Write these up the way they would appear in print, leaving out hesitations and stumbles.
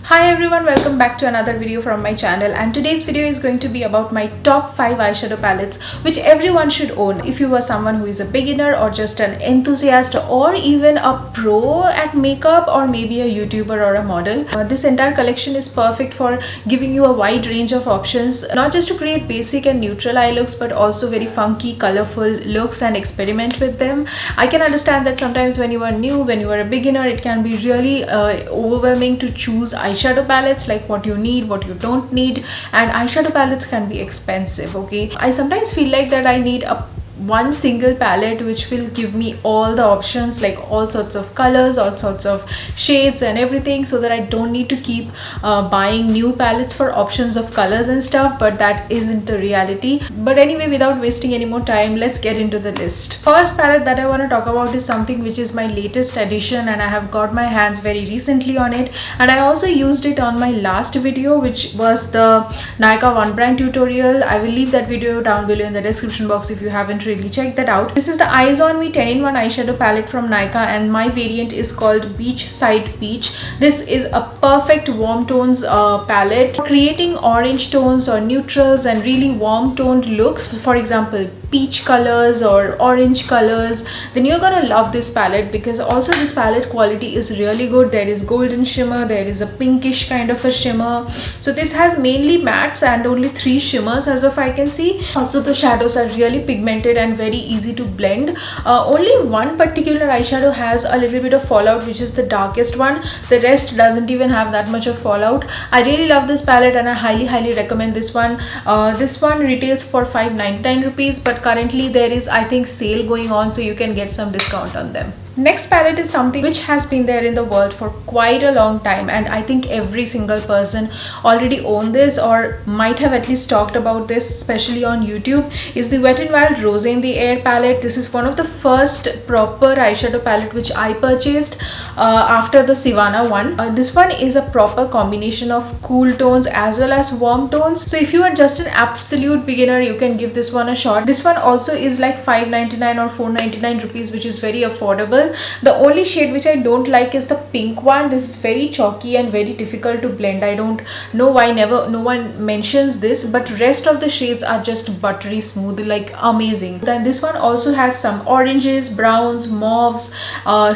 Hi everyone, welcome back to another video from my channel, and today's video is going to be about my top 5 eyeshadow palettes which everyone should own. If you are someone who is a beginner or just an enthusiast or even a pro at makeup or maybe a YouTuber or a model, this entire collection is perfect for giving you a wide range of options, not just to create basic and neutral eye looks but also very funky, colorful looks and experiment with them. I can understand that sometimes when you are new, when you are a beginner, it can be really overwhelming to choose eyeshadow palettes, like what you need, what you don't need, and eyeshadow palettes can be expensive. Okay, I sometimes feel like that I need one single palette which will give me all the options, like all sorts of colors, all sorts of shades and everything, so that I don't need to keep buying new palettes for options of colors and stuff. But that isn't the reality. But anyway, without wasting any more time, let's get into the list. First palette that I want to talk about is something which is my latest addition, and I have got my hands very recently on it, and I also used it on my last video, which was the Nykaa one brand tutorial. I will leave that video down below in the description box if you haven't really check that out. This is the Eyes on Me 10-in-1 eyeshadow palette from Nykaa, and my variant is called Beachside Peach. This is a perfect warm tones palette for creating orange tones or neutrals and really warm toned looks. For example, peach colors or orange colors, then you're gonna love this palette, because also this palette quality is really good. There is golden shimmer, there is a pinkish kind of a shimmer. So this has mainly mattes and only 3 shimmers as of I can see. Also the shadows are really pigmented and very easy to blend. Only one particular eyeshadow has a little bit of fallout, which is the darkest one. The rest doesn't even have that much of fallout. I really love this palette and I highly recommend this one. This one retails for 599 rupees, but currently there is, I think, sale going on, so you can get some discount on them. Next palette is something which has been there in the world for quite a long time, and I think every single person already own this or might have at least talked about this, especially on YouTube, is the Wet n Wild Rosé in the Air palette. This is one of the first proper eyeshadow palette which I purchased after the Sivana one. This one is a proper combination of cool tones as well as warm tones. So if you are just an absolute beginner, you can give this one a shot. This one also is like 599 or 499 rupees, which is very affordable. The only shade which I don't like is the pink one. This is very chalky and very difficult to blend. I don't know why no one mentions this, but rest of the shades are just buttery smooth, like amazing. Then this one also has some oranges, browns, mauves,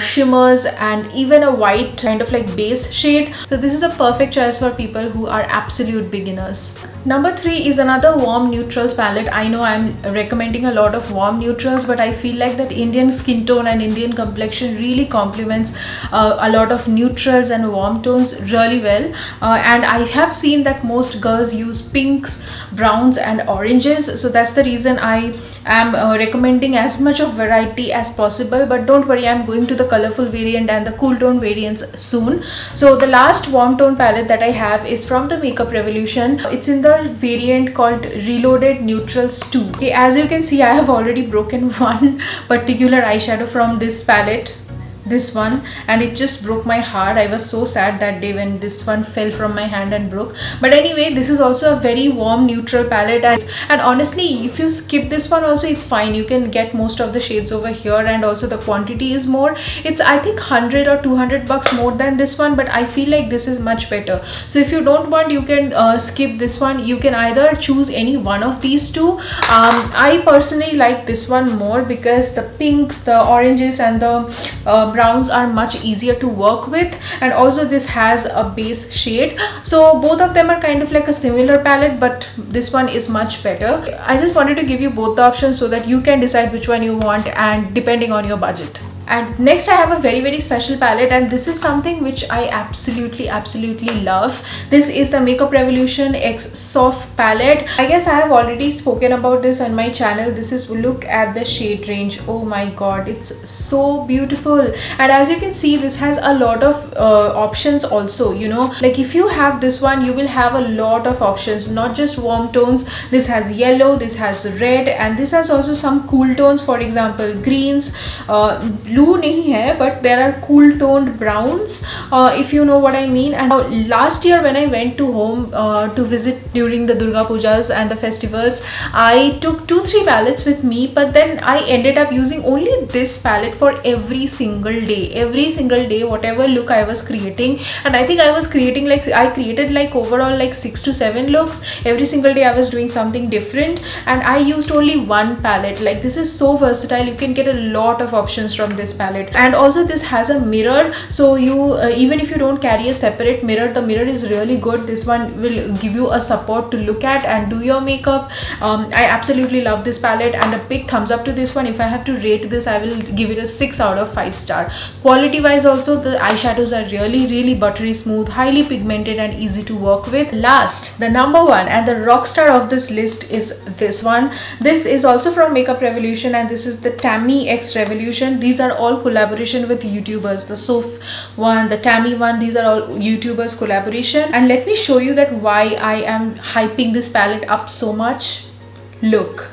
shimmers, and even a white kind of like base shade. So this is a perfect choice for people who are absolute beginners. Number 3 is another warm neutrals palette. I know I'm recommending a lot of warm neutrals, but I feel like that Indian skin tone and Indian complexion really complements a lot of neutrals and warm tones really well. And I have seen that most girls use pinks, browns and oranges, so that's the reason I am recommending as much of variety as possible. But don't worry, I'm going to the colorful variant and the cool tone variants soon. So the last warm tone palette that I have is from the Makeup Revolution. It's in the variant called Reloaded Neutrals 2. Okay, as you can see, I have already broken one particular eyeshadow from this palette, this one, and it just broke my heart. I was so sad that day when this one fell from my hand and broke. But anyway, this is also a very warm neutral palette, and honestly, if you skip this one also, it's fine. You can get most of the shades over here, and also the quantity is more. It's, I think, 100 or 200 bucks more than this one, but I feel like this is much better. So if you don't want, you can skip this one. You can either choose any one of these two. I personally like this one more because the pinks, the oranges and the browns are much easier to work with, and also this has a base shade. So both of them are kind of like a similar palette, but this one is much better. I just wanted to give you both the options so that you can decide which one you want, and depending on your budget. And next I have a very special palette, and this is something which I absolutely love. This is the Makeup Revolution X Soph palette. I guess I have already spoken about this on my channel. This is, look at the shade range. Oh my god, it's so beautiful. And as you can see, this has a lot of options also, you know, like if you have this one, you will have a lot of options, not just warm tones. This has yellow, this has red, and this has also some cool tones, for example greens, blue blue nahi hai, but there are cool toned browns, if you know what I mean. And last year when I went to home to visit during the Durga Pujas and the festivals, I took 2-3 palettes with me, but then I ended up using only this palette for every single day, whatever look I was creating. And I think I was creating like, I created like overall like 6 to 7 looks. Every single day I was doing something different, and I used only one palette. Like, this is so versatile, you can get a lot of options from this palette. And also this has a mirror, so you even if you don't carry a separate mirror, the mirror is really good. This one will give you a support to look at and do your makeup. I absolutely love this palette, and a big thumbs up to this one. If I have to rate this, I will give it a 6 out of 5 star. Quality wise also, the eyeshadows are really buttery smooth, highly pigmented and easy to work with. Last, the number one and the rock star of this list is this one. This is also from Makeup Revolution, and this is the Tammy X Revolution. These are all collaboration with YouTubers. The Soph one, the Tammy one, these are all YouTubers collaboration. And let me show you that why I am hyping this palette up so much. Look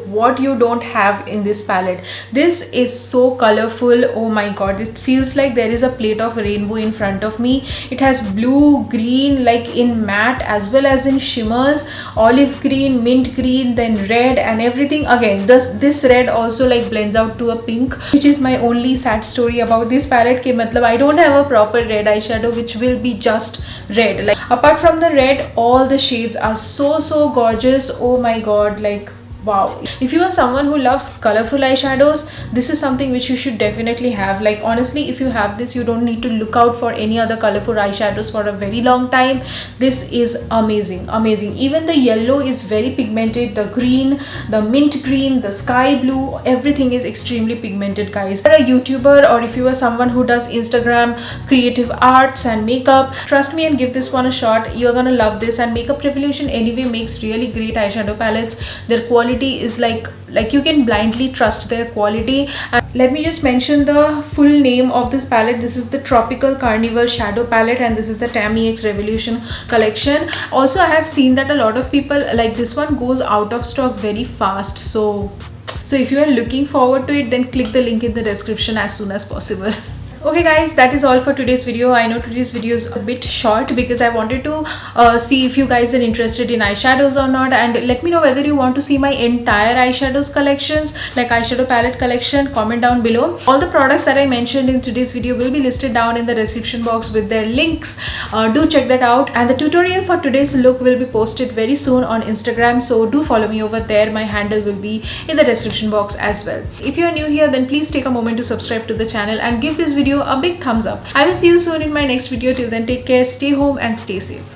what you don't have in this palette. This is so colorful. Oh my god, it feels like there is a plate of rainbow in front of me. It has blue, green, like in matte as well as in shimmers, olive green, mint green, then red and everything. Again, this red also like blends out to a pink, which is my only sad story about this palette. Ke matlab I don't have a proper red eyeshadow which will be just red. Like, apart from the red, all the shades are so gorgeous. Oh my god, like wow. If you are someone who loves colorful eyeshadows, this is something which you should definitely have. Like, honestly, if you have this, you don't need to look out for any other colorful eyeshadows for a very long time. This is amazing. Even the yellow is very pigmented, the green, the mint green, the sky blue, everything is extremely pigmented, guys. If you're a YouTuber, or if you are someone who does Instagram creative arts and makeup, trust me and give this one a shot. You're gonna love this. And Makeup Revolution anyway makes really great eyeshadow palettes. Their quality is like you can blindly trust their quality. And let me just mention the full name of this palette. This is the Tropical Carnival Shadow Palette, and this is the Tammy X Revolution collection. Also, I have seen that a lot of people like this one goes out of stock very fast, so if you are looking forward to it, then click the link in the description as soon as possible. Okay guys, that is all for today's video. I know today's video is a bit short because I wanted to see if you guys are interested in eyeshadows or not, and let me know whether you want to see my entire eyeshadows collections, like eyeshadow palette collection. Comment down below. All the products that I mentioned in today's video will be listed down in the description box with their links. Do check that out. And the tutorial for today's look will be posted very soon on Instagram, so do follow me over there. My handle will be in the description box as well. If you are new here, then please take a moment to subscribe to the channel and give this video a big thumbs up. I will see you soon in my next video. Till then, take care, stay home and stay safe.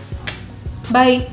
Bye.